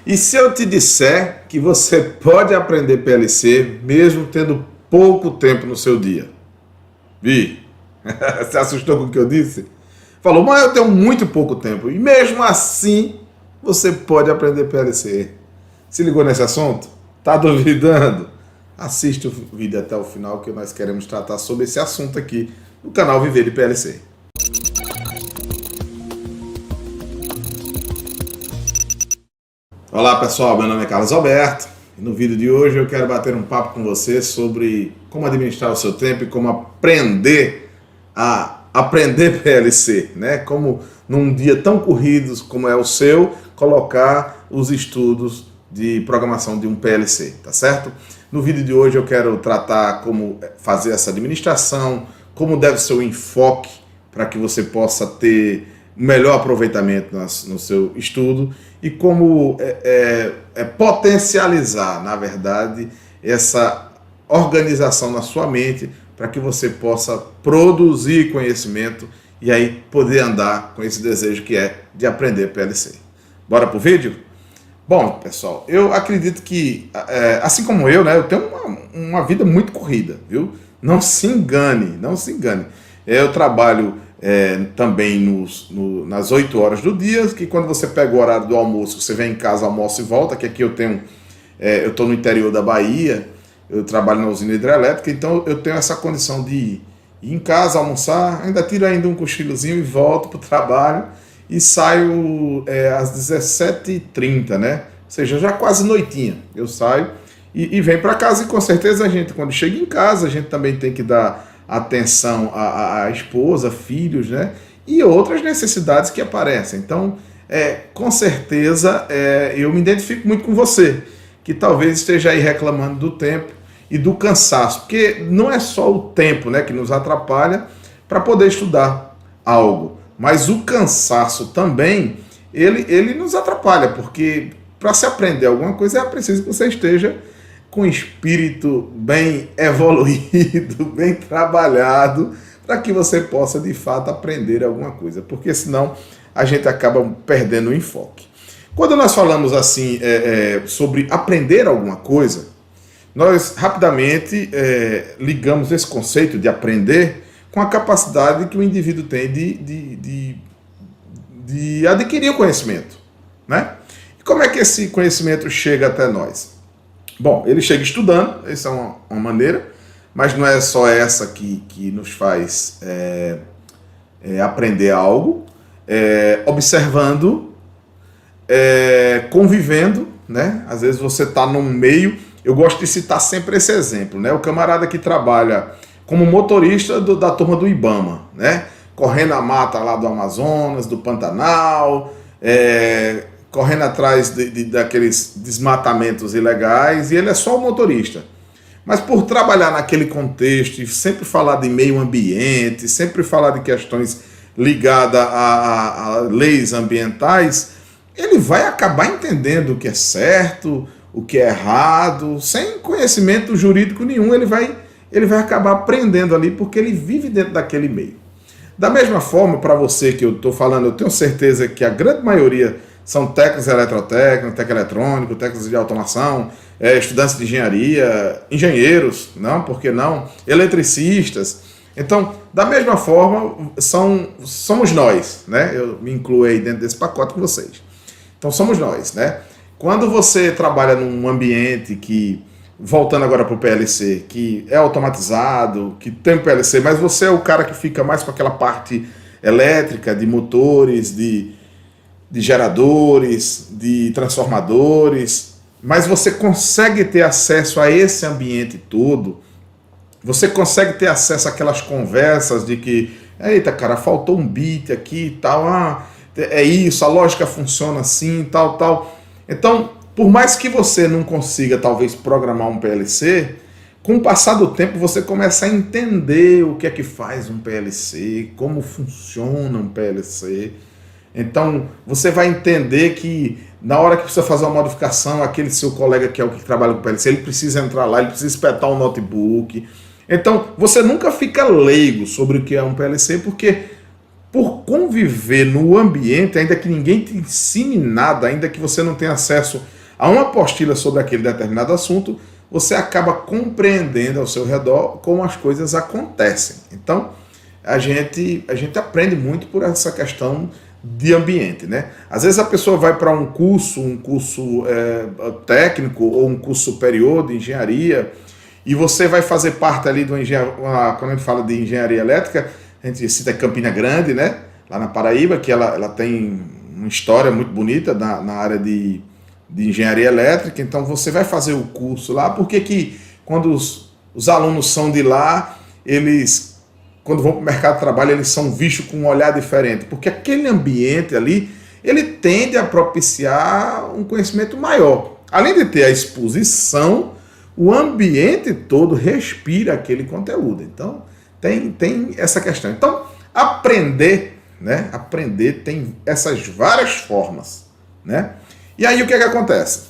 E se eu te disser que você pode aprender PLC mesmo tendo pouco tempo no seu dia? Vi? Você assustou com o que eu disse? Falou, mas eu tenho muito pouco tempo. E mesmo assim, você pode aprender PLC. Se ligou nesse assunto? Tá duvidando? Assiste o vídeo até o final que nós queremos tratar sobre esse assunto aqui no canal Viver de PLC. Olá pessoal, meu nome é Carlos Alberto e no vídeo de hoje eu quero bater um papo com você sobre como administrar o seu tempo e como aprender a aprender PLC, né? Como num dia tão corrido como é o seu, colocar os estudos de programação de um PLC, tá certo? No vídeo de hoje eu quero tratar como fazer essa administração, como deve ser o enfoque para que você possa ter melhor aproveitamento no seu estudo e como potencializar, na verdade, essa organização na sua mente para que você possa produzir conhecimento e aí poder andar com esse desejo que é de aprender PLC. Bora pro vídeo? Bom, pessoal, eu acredito que, assim como eu, né, eu tenho uma vida muito corrida, viu? Não se engane, não se engane. Eu trabalho também nas 8 horas do dia, que quando você pega o horário do almoço, você vem em casa, almoça e volta, que aqui eu estou no interior da Bahia, eu trabalho na usina hidrelétrica, então eu tenho essa condição de ir em casa, almoçar, ainda tiro ainda um cochilozinho e volto para o trabalho e saio às 17h30, né? Ou seja, já quase noitinha eu saio e venho para casa e com certeza a gente, quando chega em casa, a gente também tem que dar atenção à esposa, filhos, né? E outras necessidades que aparecem. Então, com certeza, eu me identifico muito com você, que talvez esteja aí reclamando do tempo e do cansaço, porque não é só o tempo, né, que nos atrapalha para poder estudar algo, mas o cansaço também, ele nos atrapalha, porque para se aprender alguma coisa é preciso que você esteja com espírito bem evoluído, bem trabalhado, para que você possa de fato aprender alguma coisa, porque senão a gente acaba perdendo o enfoque. Quando nós falamos assim sobre aprender alguma coisa, nós rapidamente ligamos esse conceito de aprender com a capacidade que o indivíduo tem de adquirir o conhecimento, né? E como é que esse conhecimento chega até nós? Bom, ele chega estudando, essa é uma maneira, mas não é só essa que nos faz aprender algo, observando, convivendo, né? Às vezes você está num meio, eu gosto de citar sempre esse exemplo, né? O camarada que trabalha como motorista da turma do Ibama, né? Correndo a mata lá do Amazonas, do Pantanal, correndo atrás daqueles desmatamentos ilegais, e ele é só o motorista. Mas por trabalhar naquele contexto e sempre falar de meio ambiente, sempre falar de questões ligadas a leis ambientais, ele vai acabar entendendo o que é certo, o que é errado, sem conhecimento jurídico nenhum, ele vai acabar aprendendo ali, porque ele vive dentro daquele meio. Da mesma forma, para você que eu estou falando, eu tenho certeza que a grande maioria são técnicos eletrotécnicos, técnico eletrônico, técnicos de automação, estudantes de engenharia, engenheiros, não, por que não? Eletricistas. Então, da mesma forma, somos nós, né? Eu me incluo aí dentro desse pacote com vocês. Então, somos nós, né? Quando você trabalha num ambiente que, voltando agora para o PLC, que é automatizado, que tem PLC, mas você é o cara que fica mais com aquela parte elétrica, de motores, de geradores, de transformadores, mas você consegue ter acesso a esse ambiente todo, você consegue ter acesso àquelas conversas de que, eita cara, faltou um bit aqui e tal, é isso, a lógica funciona assim, tal. Então, por mais que você não consiga talvez programar um PLC, com o passar do tempo você começa a entender o que é que faz um PLC, como funciona um PLC. Então, você vai entender que na hora que precisa fazer uma modificação, aquele seu colega que é o que trabalha com PLC, ele precisa entrar lá, ele precisa espetar um notebook. Então, você nunca fica leigo sobre o que é um PLC, porque por conviver no ambiente, ainda que ninguém te ensine nada, ainda que você não tenha acesso a uma apostila sobre aquele determinado assunto, você acaba compreendendo ao seu redor como as coisas acontecem. Então, a gente aprende muito por essa questão de ambiente, né? Às vezes a pessoa vai para um curso técnico ou um curso superior de engenharia, e você vai fazer parte ali do engenharia, quando a gente fala de engenharia elétrica, a gente cita Campina Grande, né? Lá na Paraíba, que ela tem uma história muito bonita na área de engenharia elétrica. Então você vai fazer o curso lá, porque que quando os alunos são de lá, eles, quando vão para o mercado de trabalho, eles são vistos com um olhar diferente, porque aquele ambiente ali, ele tende a propiciar um conhecimento maior. Além de ter a exposição, o ambiente todo respira aquele conteúdo. Então, tem essa questão. Então, aprender, né? Aprender tem essas várias formas, né? E aí, o que é que acontece?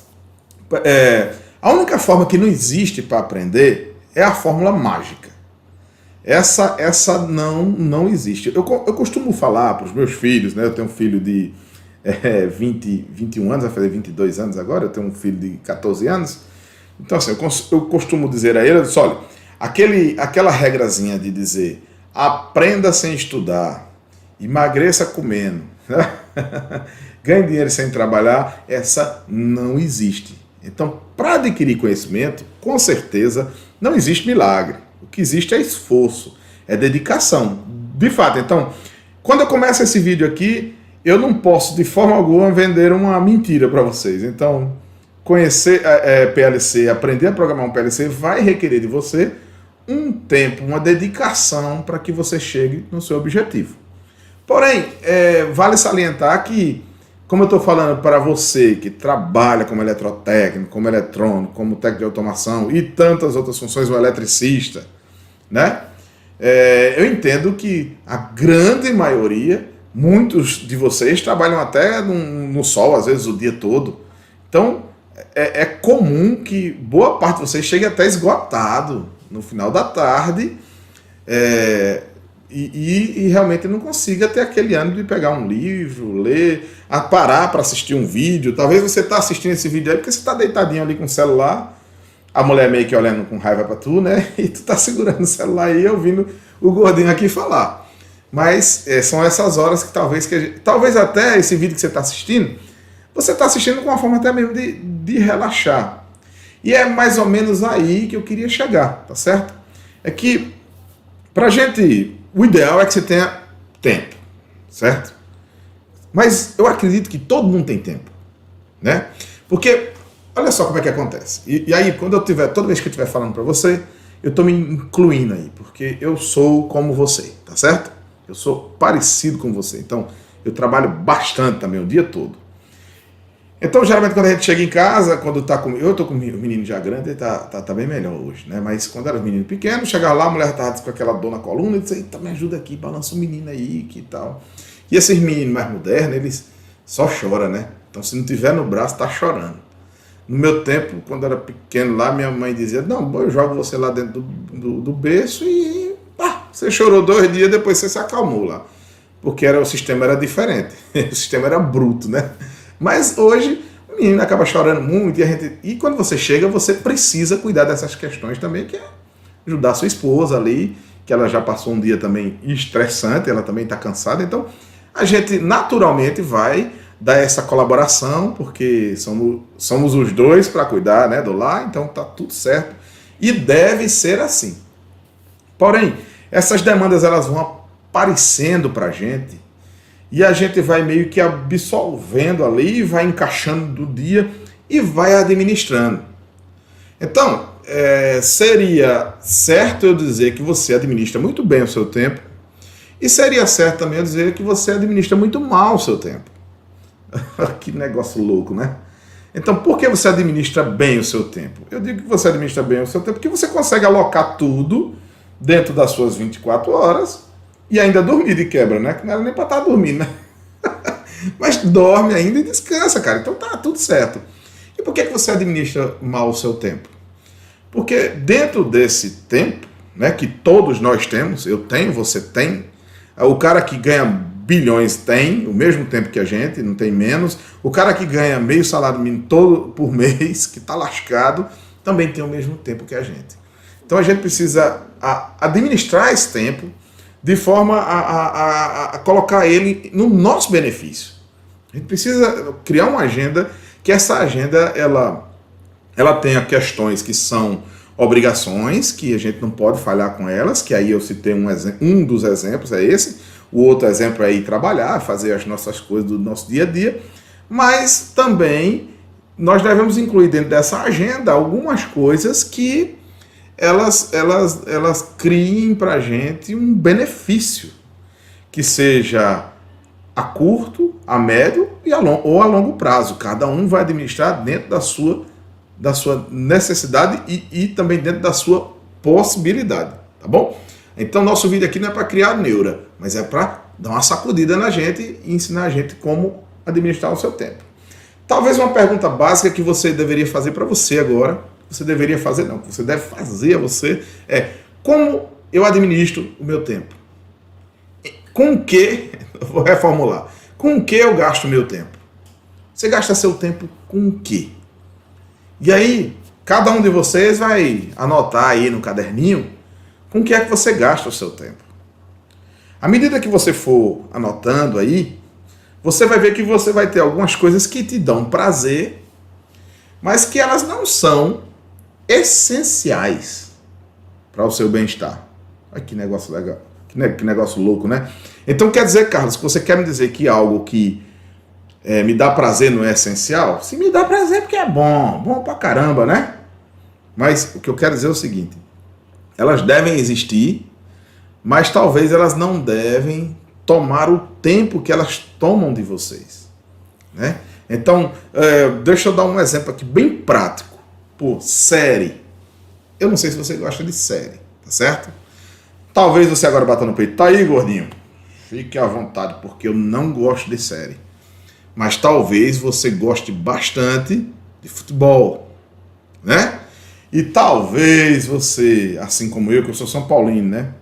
A única forma que não existe para aprender é a fórmula mágica. Essa não existe. Eu costumo falar para os meus filhos, né? Eu tenho um filho de 21 anos, vai fazer 22 anos agora, eu tenho um filho de 14 anos. Então, assim, eu costumo dizer a ele, olha, aquela regrazinha de dizer aprenda sem estudar, emagreça comendo, né? Ganhe dinheiro sem trabalhar, essa não existe. Então, para adquirir conhecimento, com certeza, não existe milagre. O que existe é esforço, é dedicação. De fato, então, quando eu começo esse vídeo aqui, eu não posso de forma alguma vender uma mentira para vocês. Então, conhecer PLC, aprender a programar um PLC vai requerer de você um tempo, uma dedicação para que você chegue no seu objetivo. Porém, vale salientar que, como eu estou falando para você que trabalha como eletrotécnico, como eletrônico, como técnico de automação e tantas outras funções, o eletricista, né? Eu entendo que a grande maioria, muitos de vocês trabalham até no sol, às vezes o dia todo. Então, é comum que boa parte de vocês chegue até esgotado no final da tarde e realmente não consiga ter aquele ânimo de pegar um livro, ler, parar para assistir um vídeo. Talvez você está assistindo esse vídeo aí porque você está deitadinho ali com o celular, a mulher meio que olhando com raiva para tu, né? E tu tá segurando o celular aí ouvindo o gordinho aqui falar. Mas são essas horas que talvez até esse vídeo que você está assistindo, você está assistindo com uma forma até mesmo de relaxar. E é mais ou menos aí que eu queria chegar, tá certo? É que, pra gente, o ideal é que você tenha tempo, certo? Mas eu acredito que todo mundo tem tempo, né? Porque, olha só como é que acontece. E aí, toda vez que eu estiver falando para você, eu estou me incluindo aí, porque eu sou como você, tá certo? Eu sou parecido com você, então eu trabalho bastante também o dia todo. Então, geralmente, quando a gente chega em casa, quando tá com... Eu tô com o menino já grande, ele tá bem melhor hoje, né? Mas quando era menino pequeno, chegava lá, a mulher tava com aquela dor na coluna, e disse, eita, me ajuda aqui, balança o menino aí, que tal. E esses meninos mais modernos, eles só choram, né? Então, se não tiver no braço, tá chorando. No meu tempo, quando era pequeno lá, minha mãe dizia, não, eu jogo você lá dentro do berço e... você chorou 2 dias, depois você se acalmou lá. Porque o sistema era diferente. O sistema era bruto, né? Mas hoje o menino acaba chorando muito e quando você chega, você precisa cuidar dessas questões também, que é ajudar a sua esposa ali, que ela já passou um dia também estressante, ela também está cansada. Então a gente naturalmente vai dar essa colaboração, porque somos os dois para cuidar, né, do lar, então tá tudo certo e deve ser assim. Porém, essas demandas elas vão aparecendo para a gente, e a gente vai meio que absolvendo ali, vai encaixando do dia e vai administrando. Então, seria certo eu dizer que você administra muito bem o seu tempo, e seria certo também eu dizer que você administra muito mal o seu tempo. Que negócio louco, né? Então, por que você administra bem o seu tempo? Eu digo que você administra bem o seu tempo porque você consegue alocar tudo dentro das suas 24 horas, e ainda dormir de quebra, né? Que não era nem para estar dormindo, né? Mas dorme ainda e descansa, cara. Então tá tudo certo. E por que você administra mal o seu tempo? Porque dentro desse tempo, né, que todos nós temos, eu tenho, você tem, o cara que ganha bilhões tem o mesmo tempo que a gente, não tem menos. O cara que ganha meio salário mínimo todo por mês, que está lascado, também tem o mesmo tempo que a gente. Então a gente precisa administrar esse tempo de forma a colocar ele no nosso benefício. A gente precisa criar uma agenda, que essa agenda ela tenha questões que são obrigações, que a gente não pode falhar com elas, que aí eu citei um dos exemplos, é esse. O outro exemplo é ir trabalhar, fazer as nossas coisas do nosso dia a dia, mas também nós devemos incluir dentro dessa agenda algumas coisas que elas criem para a gente um benefício, que seja a curto, a médio ou a longo prazo. Cada um vai administrar dentro da sua necessidade e também dentro da sua possibilidade, tá bom? Então nosso vídeo aqui não é para criar neura, mas é para dar uma sacudida na gente e ensinar a gente como administrar o seu tempo. Talvez uma pergunta básica que você deveria fazer para você agora, você deveria fazer não, que você deve fazer a você, é: como eu administro o meu tempo? Com o que, eu vou reformular, com o que eu gasto o meu tempo? Você gasta seu tempo com o quê? E aí, cada um de vocês vai anotar aí no caderninho com o que é que você gasta o seu tempo. À medida que você for anotando aí, você vai ver que você vai ter algumas coisas que te dão prazer, mas que elas não são essenciais para o seu bem-estar. Olha que negócio legal, que negócio louco, né? Então quer dizer, Carlos, que você quer me dizer que algo que me dá prazer não é essencial? Se me dá prazer porque é bom pra caramba, né? Mas o que eu quero dizer é o seguinte: elas devem existir, mas talvez elas não devem tomar o tempo que elas tomam de vocês, né? Então, deixa eu dar um exemplo aqui bem prático. Pô, série. Eu não sei se você gosta de série, tá certo? Talvez você agora bata no peito. Tá aí, gordinho. Fique à vontade, porque eu não gosto de série. Mas talvez você goste bastante de futebol, né? E talvez você, assim como eu, que eu sou São Paulino, né?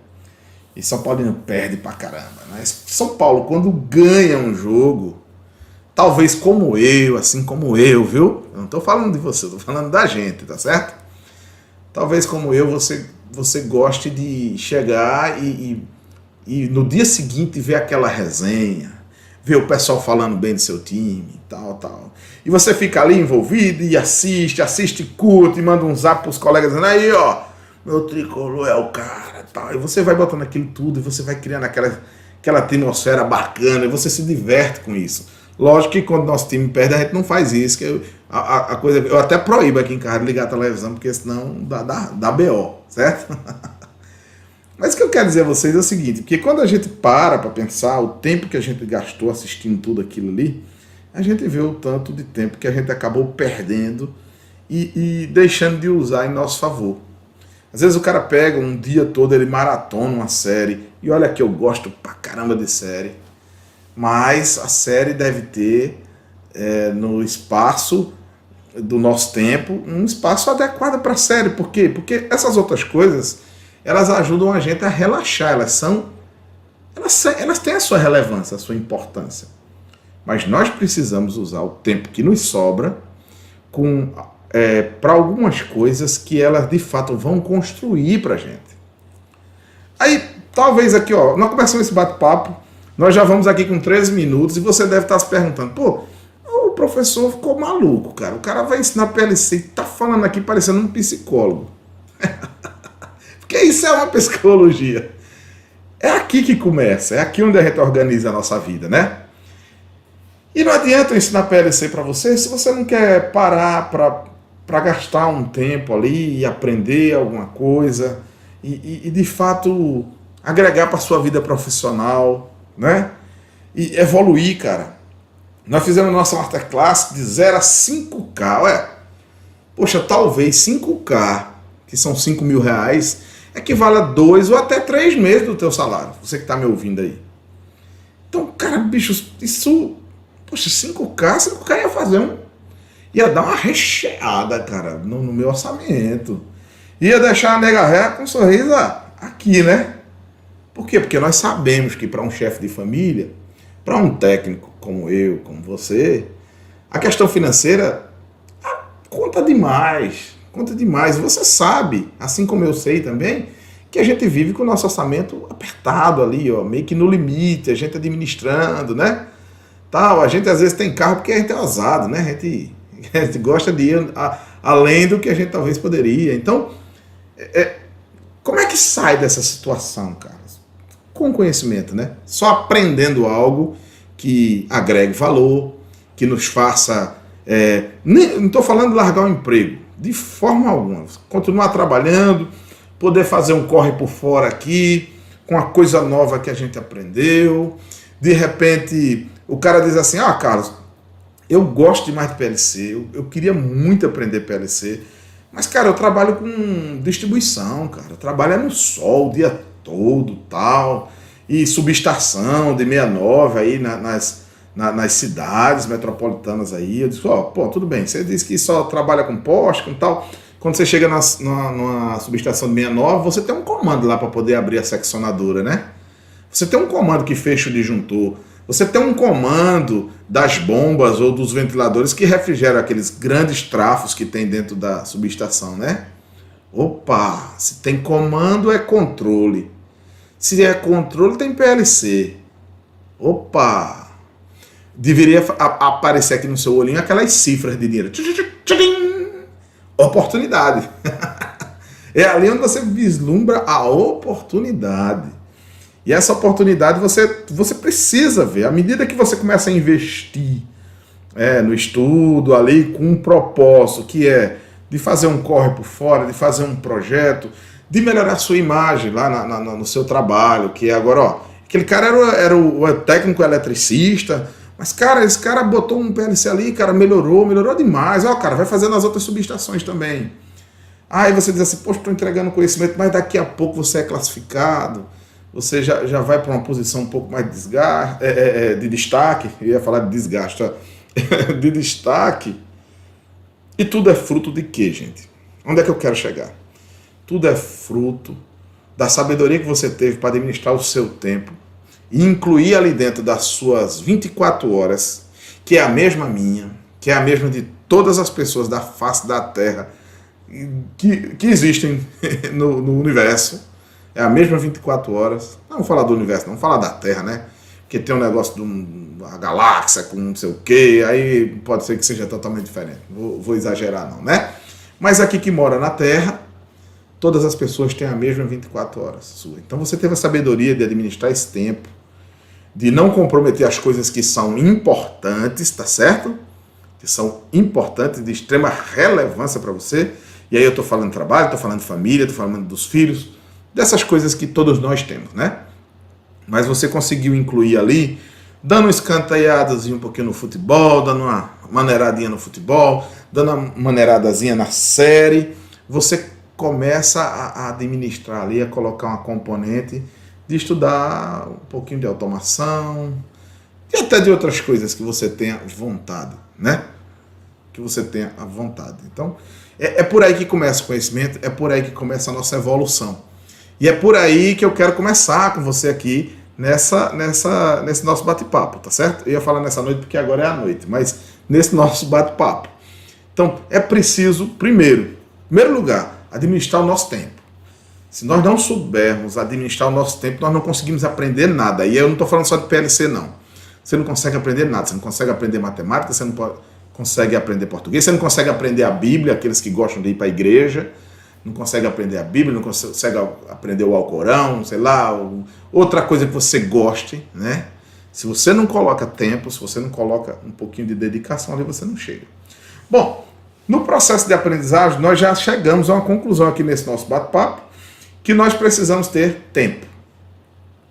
E São Paulino perde pra caramba, né? São Paulo, quando ganha um jogo, talvez como eu, assim como eu, viu? Eu não tô falando de você, eu tô falando da gente, tá certo? Talvez como eu, você goste de chegar e no dia seguinte ver aquela resenha, ver o pessoal falando bem do seu time, tal. E você fica ali envolvido e assiste, curte, e manda um zap pros colegas dizendo: aí, ó, meu tricolor é o cara, tal. E você vai botando aquilo tudo e você vai criando aquela atmosfera bacana e você se diverte com isso. Lógico que quando nosso time perde, a gente não faz isso, que eu até proíbo aqui em casa de ligar a televisão, porque senão dá BO, certo? Mas o que eu quero dizer a vocês é o seguinte: porque quando a gente para pensar o tempo que a gente gastou assistindo tudo aquilo ali, a gente vê o tanto de tempo que a gente acabou perdendo e deixando de usar em nosso favor. Às vezes o cara pega um dia todo, ele maratona uma série, e olha que eu gosto pra caramba de série, mas a série deve ter no espaço do nosso tempo um espaço adequado para a série. Por quê? Porque essas outras coisas, elas ajudam a gente a relaxar, elas têm a sua relevância, a sua importância. Mas nós precisamos usar o tempo que nos sobra para algumas coisas que elas de fato vão construir para a gente. Aí, talvez aqui, ó, nós começamos esse bate-papo, nós já vamos aqui com 13 minutos e você deve estar se perguntando: pô, o professor ficou maluco, cara. O cara vai ensinar PLC e tá falando aqui parecendo um psicólogo. Porque isso é uma psicologia. É aqui que começa, é aqui onde a gente organiza a nossa vida, né? E não adianta eu ensinar PLC para você se você não quer parar para gastar um tempo ali e aprender alguma coisa e de fato agregar para sua vida profissional, né? E evoluir, cara. Nós fizemos nossa masterclass de 0 a 5K, ué. Poxa, talvez 5K, que são 5 mil reais, equivale a 2 ou até 3 meses do teu salário. Você que está me ouvindo aí. Então, cara, bicho, isso... Poxa, 5K ia fazer ia dar uma recheada, cara, no meu orçamento. Ia deixar a nega ré com um sorriso aqui, né? Por quê? Porque nós sabemos que para um chefe de família, para um técnico como eu, como você, a questão financeira conta demais, conta demais. Você sabe, assim como eu sei também, que a gente vive com o nosso orçamento apertado ali, ó, meio que no limite, a gente administrando, né? Tal, a gente às vezes tem carro porque a gente é ousado, né? A gente gosta de ir além do que a gente talvez poderia. Então, como é que sai dessa situação, cara? Com conhecimento, né? Só aprendendo algo que agregue valor, que nos faça... não estou falando de largar o emprego, de forma alguma. Continuar trabalhando, poder fazer um corre por fora aqui, com a coisa nova que a gente aprendeu. De repente, o cara diz assim, Carlos, eu gosto demais de PLC, eu queria muito aprender PLC, mas, cara, eu trabalho com distribuição, cara. Eu trabalho no sol o dia todo, tal, e subestação de 69 aí nas cidades metropolitanas aí. Eu disse, tudo bem, você disse que só trabalha com poste, com tal. Quando você chega numa subestação de 69, você tem um comando lá para poder abrir a seccionadora, né? Você tem um comando que fecha o disjuntor. Você tem um comando das bombas ou dos ventiladores que refrigeram aqueles grandes trafos que tem dentro da subestação, né? Opa, se tem comando é controle. Se é controle tem PLC. Opa, deveria aparecer aqui no seu olhinho aquelas cifras de dinheiro. Oportunidade. É ali onde você vislumbra a oportunidade. E essa oportunidade você precisa ver. À medida que você começa a investir no estudo ali com um propósito, que é de fazer um corre por fora, de fazer um projeto, de melhorar a sua imagem lá no seu trabalho, que é agora, aquele cara era o técnico eletricista, mas, cara, esse cara botou um PLC ali, cara, melhorou demais. Cara, vai fazer nas outras subestações também. Aí você diz assim, poxa, estou entregando conhecimento, mas daqui a pouco você é classificado. Você já vai para uma posição um pouco mais de destaque, eu ia falar de desgaste, de destaque, e tudo é fruto de quê, gente? Onde é que eu quero chegar? Tudo é fruto da sabedoria que você teve para administrar o seu tempo e incluir ali dentro das suas 24 horas, que é a mesma minha, que é a mesma de todas as pessoas da face da Terra que existem no universo. É a mesma 24 horas. Não vamos falar do universo, não vamos falar da Terra, né? Porque tem um negócio de uma galáxia com não sei o quê, aí pode ser que seja totalmente diferente. Vou exagerar não, né? Mas aqui que mora na Terra, todas as pessoas têm a mesma 24 horas sua. Então você teve a sabedoria de administrar esse tempo, de não comprometer as coisas que são importantes, tá certo? Que são importantes, de extrema relevância para você. E aí eu estou falando de trabalho, estou falando de família, estou falando dos filhos, dessas coisas que todos nós temos, né? Mas você conseguiu incluir ali, dando um escantaiadazinho um pouquinho no futebol, dando uma maneiradinha no futebol, dando uma maneiradazinha na série, você começa a administrar ali, a colocar uma componente de estudar um pouquinho de automação e até de outras coisas que você tenha vontade, né? Que você tenha a vontade. Então, é por aí que começa o conhecimento, é por aí que começa a nossa evolução. E é por aí que eu quero começar com você aqui nesse nosso bate-papo, tá certo? Eu ia falar nessa noite porque agora é a noite, mas nesse nosso bate-papo. Então, é preciso, primeiro lugar, administrar o nosso tempo. Se nós não soubermos administrar o nosso tempo, nós não conseguimos aprender nada. E eu não estou falando só de PLC, não. Você não consegue aprender nada, você não consegue aprender matemática, você não consegue aprender português, você não consegue aprender a Bíblia, aqueles que gostam de ir para a igreja, não consegue aprender a Bíblia, não consegue aprender o Alcorão, sei lá, outra coisa que você goste, né? Se você não coloca tempo, se você não coloca um pouquinho de dedicação ali, você não chega. Bom, no processo de aprendizagem, nós já chegamos a uma conclusão aqui nesse nosso bate-papo, que nós precisamos ter tempo.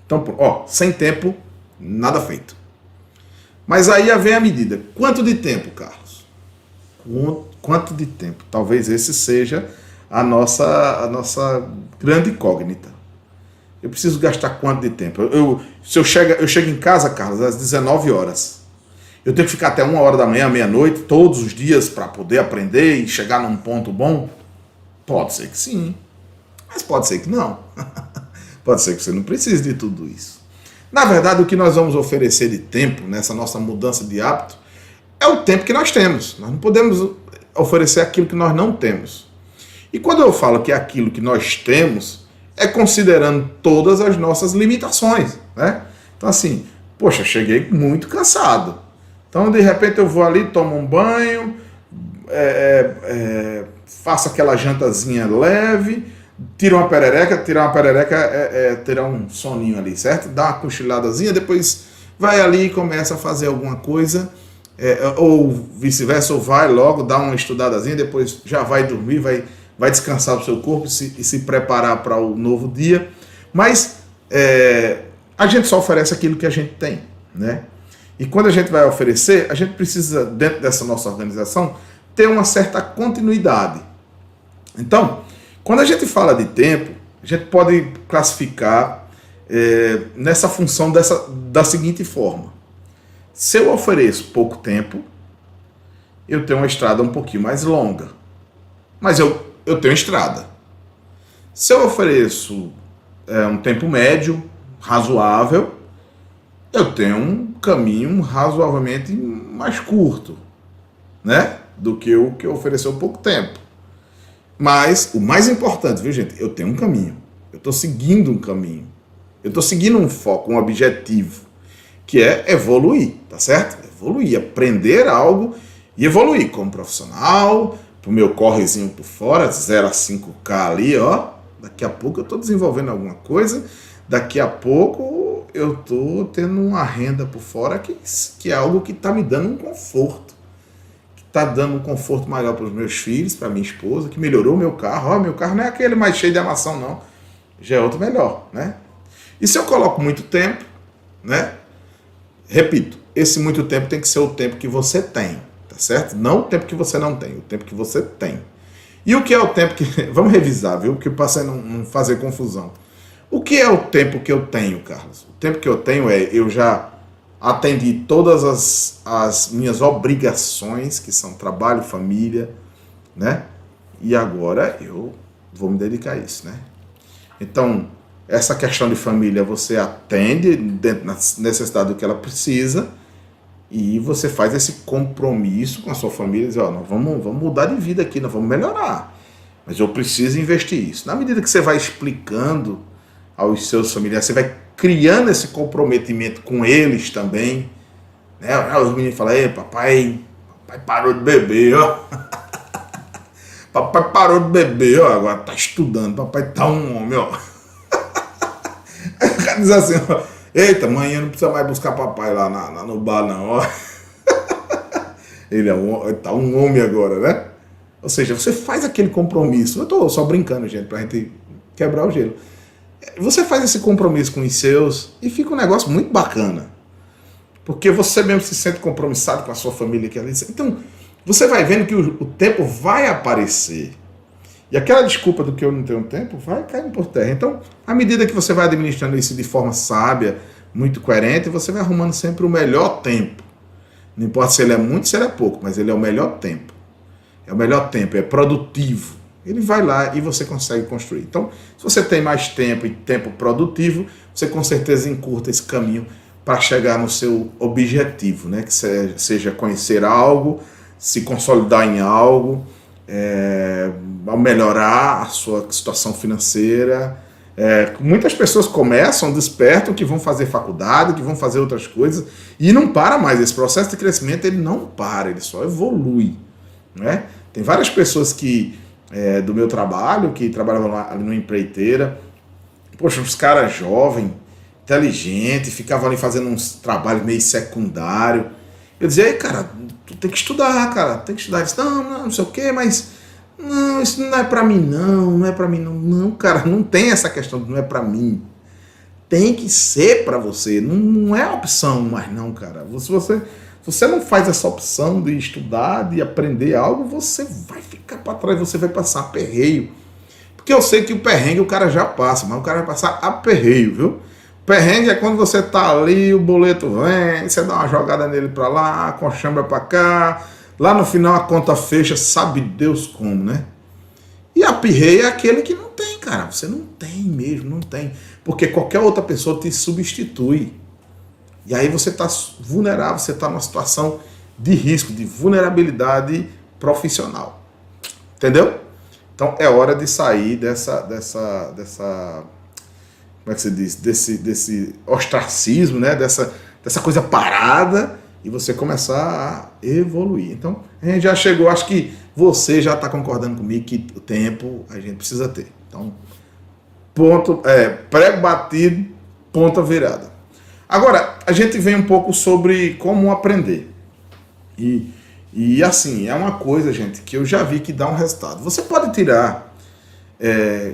Então, sem tempo, nada feito. Mas aí vem a medida. Quanto de tempo, Carlos? Quanto de tempo? Talvez esse seja a nossa grande incógnita. Eu preciso gastar quanto de tempo? Eu chego em casa, Carlos, às 19 horas. Eu tenho que ficar até 1 hora da manhã, meia-noite, todos os dias para poder aprender e chegar num ponto bom? Pode ser que sim, mas pode ser que não. Pode ser que você não precise de tudo isso. Na verdade, o que nós vamos oferecer de tempo nessa nossa mudança de hábito é o tempo que nós temos. Nós não podemos oferecer aquilo que nós não temos. E quando eu falo que é aquilo que nós temos, é considerando todas as nossas limitações, né? Então assim, poxa, cheguei muito cansado. Então de repente eu vou ali, tomo um banho, faço aquela jantazinha leve, tirar uma perereca tirar um soninho ali, certo? Dá uma cochiladazinha, depois vai ali e começa a fazer alguma coisa, ou vice-versa, ou vai logo, dá uma estudadazinha, depois já vai dormir, vai descansar o seu corpo e se preparar para o novo dia. Mas a gente só oferece aquilo que a gente tem, né? E quando a gente vai oferecer, a gente precisa, dentro dessa nossa organização, ter uma certa continuidade. Então, quando a gente fala de tempo, a gente pode classificar nessa função da seguinte forma. Se eu ofereço pouco tempo, eu tenho uma estrada um pouquinho mais longa. Mas eu tenho estrada. Se eu ofereço um tempo médio, razoável, eu tenho um caminho razoavelmente mais curto, né? Do que o que ofereceu pouco tempo. Mas o mais importante, viu, gente? Eu tenho um caminho. Eu estou seguindo um caminho. Eu estou seguindo um foco, um objetivo, que é evoluir, tá certo? Evoluir, aprender algo e evoluir como profissional, pro meu correzinho por fora, 0 a 5K ali, ó. Daqui a pouco eu estou desenvolvendo alguma coisa, daqui a pouco eu estou tendo uma renda por fora que é algo que está me dando um conforto. Está dando um conforto maior para os meus filhos, para minha esposa, que melhorou o meu carro. Ó, meu carro não é aquele mais cheio de amação, não. Já é outro melhor, né? E se eu coloco muito tempo, né? Repito, esse muito tempo tem que ser o tempo que você tem, tá certo? Não o tempo que você não tem, o tempo que você tem. E o que é o tempo que... Vamos revisar, viu? Porque passei a não fazer confusão. O que é o tempo que eu tenho, Carlos? O tempo que eu tenho eu já atendi todas as minhas obrigações, que são trabalho, família, né? E agora eu vou me dedicar a isso, né? Então, essa questão de família você atende dentro da necessidade do que ela precisa e você faz esse compromisso com a sua família, diz, ó, nós vamos mudar de vida aqui, nós vamos melhorar, mas eu preciso investir isso. Na medida que você vai explicando aos seus familiares, você vai criando esse comprometimento com eles também, né? Os meninos falam, ei, papai parou de beber, ó. Papai parou de beber, ó, agora tá estudando, papai tá um homem, ó. Aí o cara diz assim, ó, eita, amanhã não precisa mais buscar papai lá no bar, não, ó. Ele tá um homem agora, né? Ou seja, você faz aquele compromisso. Eu tô só brincando, gente, pra gente quebrar o gelo. Você faz esse compromisso com os seus e fica um negócio muito bacana. Porque você mesmo se sente compromissado com a sua família aqui ali. Então, você vai vendo que o tempo vai aparecer. E aquela desculpa do que eu não tenho tempo vai caindo por terra. Então, à medida que você vai administrando isso de forma sábia, muito coerente, você vai arrumando sempre o melhor tempo. Não importa se ele é muito, se ele é pouco, mas ele é o melhor tempo. É o melhor tempo, é produtivo. Ele vai lá e você consegue construir. Então, se você tem mais tempo e tempo produtivo, você com certeza encurta esse caminho para chegar no seu objetivo, né? Que seja conhecer algo, se consolidar em algo, melhorar a sua situação financeira. Muitas pessoas começam, despertam que vão fazer faculdade, que vão fazer outras coisas e não para mais. Esse processo de crescimento ele não para, ele só evolui, né? Tem várias pessoas do meu trabalho, que trabalhavam ali numa empreiteira, poxa, os caras jovens, inteligentes, ficavam ali fazendo uns trabalhos meio secundários. Eu dizia, cara, tu tem que estudar, cara, tem que estudar. Eu disse, não sei o quê, mas não, isso não é pra mim, não é pra mim, não. Não, cara, não tem essa questão de não é pra mim. Tem que ser pra você, não é opção mais não, cara. Se você não faz essa opção de estudar, de aprender algo, você vai ficar para trás, você vai passar aperreio. Porque eu sei que o perrengue o cara já passa, mas o cara vai passar aperreio, viu? O perrengue é quando você tá ali, o boleto vem, você dá uma jogada nele para lá, com a chambra para cá, lá no final a conta fecha, sabe Deus como, né? E aperreio é aquele que não tem, cara, você não tem mesmo, não tem. Porque qualquer outra pessoa te substitui. E aí você está vulnerável, você está numa situação de risco, de vulnerabilidade profissional. Entendeu? Então é hora de sair dessa como é que se diz? Desse ostracismo, né? Dessa coisa parada e você começar a evoluir. Então a gente já chegou, acho que você já está concordando comigo que o tempo a gente precisa ter. Então, prego batido, ponta virada. Agora, a gente vem um pouco sobre como aprender. E assim, é uma coisa, gente, que eu já vi que dá um resultado. Você pode tirar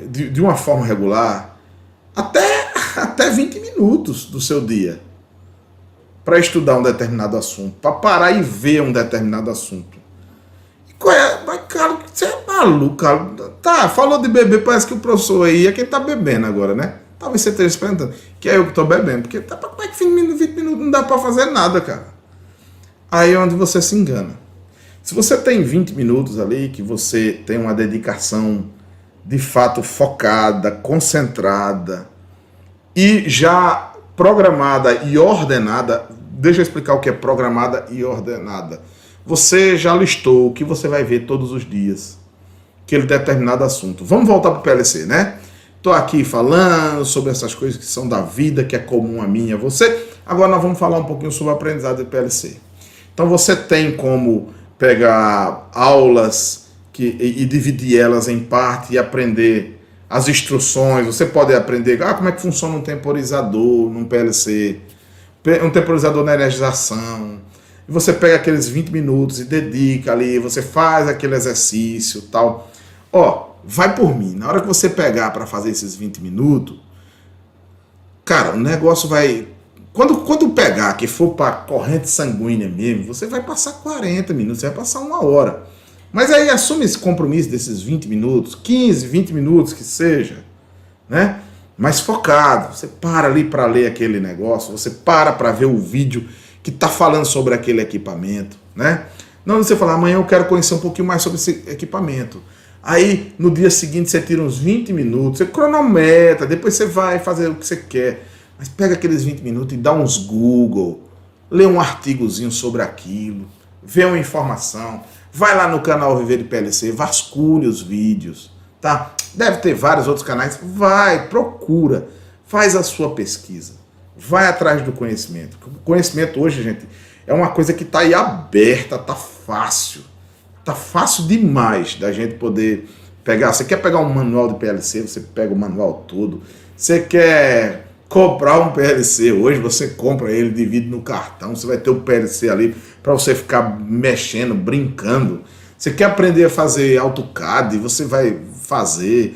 de uma forma regular até 20 minutos do seu dia para estudar um determinado assunto, para parar e ver um determinado assunto. Mas, cara, você é maluco, cara. Tá, falou de beber, parece que o professor aí é quem tá bebendo agora, né? Talvez você esteja se perguntando, que é eu que tô bebendo, porque como é que 20 minutos não dá para fazer nada, cara? Aí é onde você se engana. Se você tem 20 minutos ali, que você tem uma dedicação de fato focada, concentrada e já programada e ordenada, deixa eu explicar o que é programada e ordenada. Você já listou o que você vai ver todos os dias, aquele determinado assunto. Vamos voltar para o PLC, né? Estou aqui falando sobre essas coisas que são da vida, que é comum a mim e a você. Agora nós vamos falar um pouquinho sobre o aprendizado de PLC. Então você tem como pegar aulas e dividir elas em parte e aprender as instruções. Você pode aprender como é que funciona um temporizador num PLC, um temporizador na energização. E você pega aqueles 20 minutos e dedica ali, você faz aquele exercício e tal. Vai por mim. Na hora que você pegar para fazer esses 20 minutos, cara, o negócio vai... Quando pegar, que for para corrente sanguínea mesmo, você vai passar 40 minutos, você vai passar 1 hora. Mas aí assume esse compromisso desses 20 minutos, 15, 20 minutos que seja, né? Mais focado. Você para ali para ler aquele negócio, você para ver o vídeo que está falando sobre aquele equipamento, né? Não você falar, amanhã eu quero conhecer um pouquinho mais sobre esse equipamento. Aí, no dia seguinte, você tira uns 20 minutos, você cronometra, depois você vai fazer o que você quer. Mas pega aqueles 20 minutos e dá uns Google, lê um artigozinho sobre aquilo, vê uma informação, vai lá no canal Viver de PLC, vasculhe os vídeos, tá? Deve ter vários outros canais, vai, procura, faz a sua pesquisa, vai atrás do conhecimento. O conhecimento hoje, gente, é uma coisa que está aí aberta, tá fácil demais da gente poder pegar. Você quer pegar um manual de PLC, você pega o manual todo. Você quer comprar um PLC hoje, você compra ele, divide no cartão, você vai ter o PLC ali para você ficar mexendo, brincando. Você quer aprender a fazer AutoCAD, você vai fazer.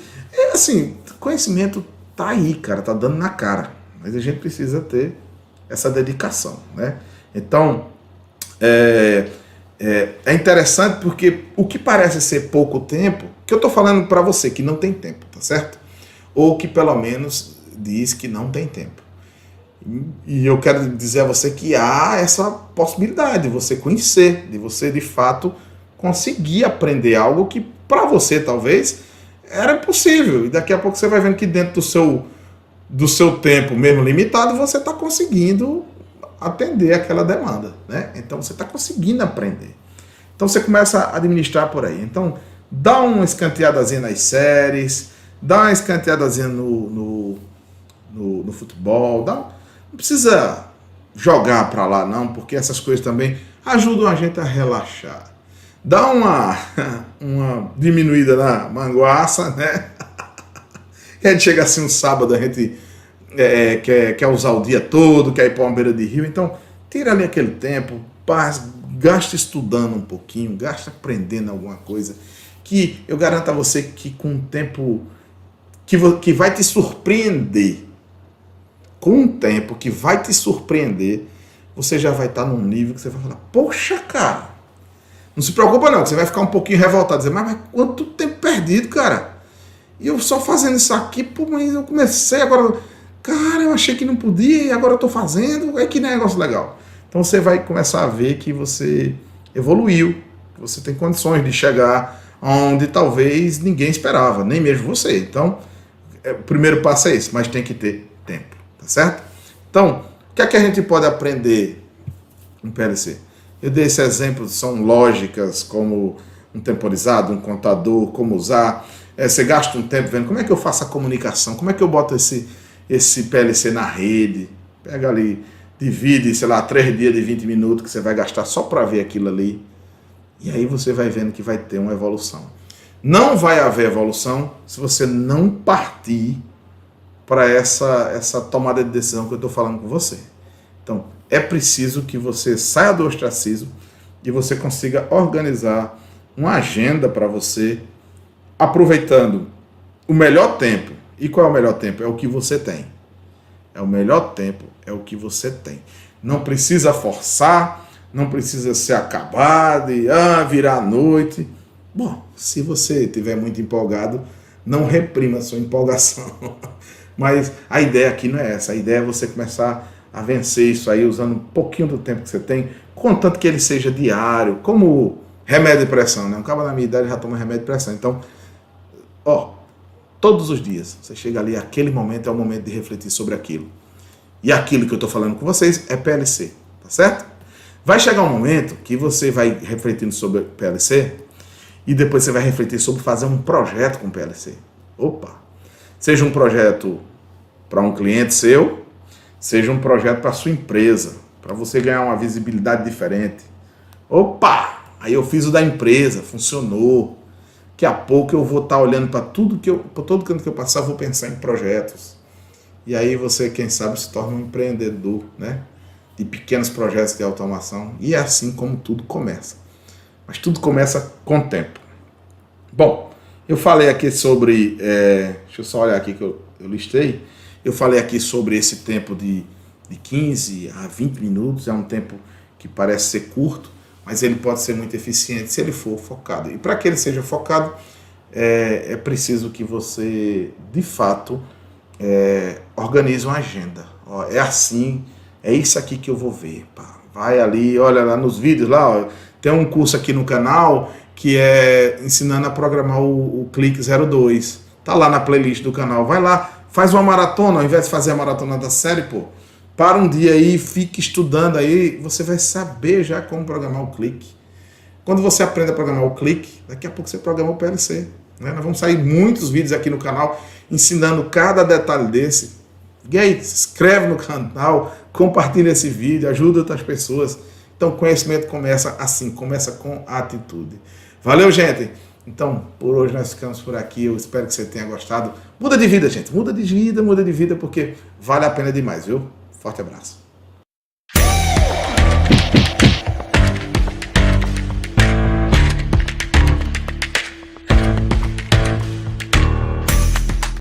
Assim, conhecimento tá aí, cara, tá dando na cara. Mas a gente precisa ter essa dedicação, né? Então, é interessante porque o que parece ser pouco tempo, que eu tô falando para você que não tem tempo, tá certo? Ou que pelo menos diz que não tem tempo. E eu quero dizer a você que há essa possibilidade de você conhecer, de você de fato conseguir aprender algo que para você talvez era impossível. E daqui a pouco você vai vendo que dentro do seu tempo mesmo limitado, você está conseguindo atender aquela demanda, né? Então você está conseguindo aprender. Então você começa a administrar por aí. Então dá uma escanteadazinha nas séries, dá uma escanteadazinha no futebol, não precisa jogar para lá não, porque essas coisas também ajudam a gente a relaxar. Dá uma diminuída na manguaça, né? A gente chega assim um sábado, a gente quer usar o dia todo, quer ir para uma beira de rio, então tira ali aquele tempo, gasta estudando um pouquinho, gasta aprendendo alguma coisa, que eu garanto a você que com o tempo que vai te surpreender, você já vai estar num nível que você vai falar, poxa, cara, não se preocupa não, que você vai ficar um pouquinho revoltado, dizer, mas quanto tempo perdido, cara, e eu só fazendo isso aqui, pô, mas eu comecei agora, cara, eu achei que não podia e agora eu tô fazendo, que negócio legal. Então você vai começar a ver que você evoluiu, que você tem condições de chegar onde talvez ninguém esperava, nem mesmo você. Então o primeiro passo é esse, mas tem que ter tempo, tá certo? Então, o que é que a gente pode aprender no PLC? Eu dei esse exemplo, são lógicas como um temporizado, um contador, como usar. Você gasta um tempo vendo como é que eu faço a comunicação, como é que eu boto esse PLC na rede. Pega ali, divide, sei lá, 3 dias de 20 minutos que você vai gastar só para ver aquilo ali. E aí você vai vendo que vai ter uma evolução. Não vai haver evolução se você não partir para essa tomada de decisão que eu estou falando com você. Então, é preciso que você saia do ostracismo e você consiga organizar uma agenda para você, aproveitando o melhor tempo. E qual é o melhor tempo? É o que você tem. É o melhor tempo, é o que você tem. Não precisa forçar, não precisa ser acabado e virar a noite. Bom, se você estiver muito empolgado, não reprima a sua empolgação. Mas a ideia aqui não é essa. A ideia é você começar a vencer isso aí usando um pouquinho do tempo que você tem, contanto que ele seja diário, como remédio de pressão, né? Um cara na minha idade já toma remédio de pressão. Então, todos os dias, você chega ali, aquele momento é o momento de refletir sobre aquilo. E aquilo que eu estou falando com vocês é PLC, tá certo? Vai chegar um momento que você vai refletindo sobre PLC e depois você vai refletir sobre fazer um projeto com PLC. Opa! Seja um projeto para um cliente seu, seja um projeto para sua empresa, para você ganhar uma visibilidade diferente. Opa! Aí eu fiz o da empresa, funcionou. Daqui a pouco eu vou estar olhando para todo canto que eu passar, eu vou pensar em projetos. E aí você, quem sabe, se torna um empreendedor, né? De pequenos projetos de automação. E é assim como tudo começa. Mas tudo começa com o tempo. Bom, eu falei aqui sobre... deixa eu só olhar aqui que eu listei. Eu falei aqui sobre esse tempo de 15 a 20 minutos. É um tempo que parece ser curto, mas ele pode ser muito eficiente se ele for focado. E para que ele seja focado, é preciso que você, de fato, organize uma agenda. É assim, é isso aqui que eu vou ver. Pá. Vai ali, olha lá nos vídeos, lá, tem um curso aqui no canal que é ensinando a programar o Clique 02. Tá lá na playlist do canal. Vai lá, faz uma maratona, ao invés de fazer a maratona da série, para um dia aí, fique estudando aí, você vai saber já como programar o Clique. Quando você aprende a programar o Clique, daqui a pouco você programa o PLC. Né? Nós vamos sair muitos vídeos aqui no canal ensinando cada detalhe desse. E aí, se inscreve no canal, compartilha esse vídeo, ajuda outras pessoas. Então, conhecimento começa assim, começa com a atitude. Valeu, gente! Então, por hoje nós ficamos por aqui. Eu espero que você tenha gostado. Muda de vida, gente. Muda de vida, porque vale a pena demais, viu? Forte abraço.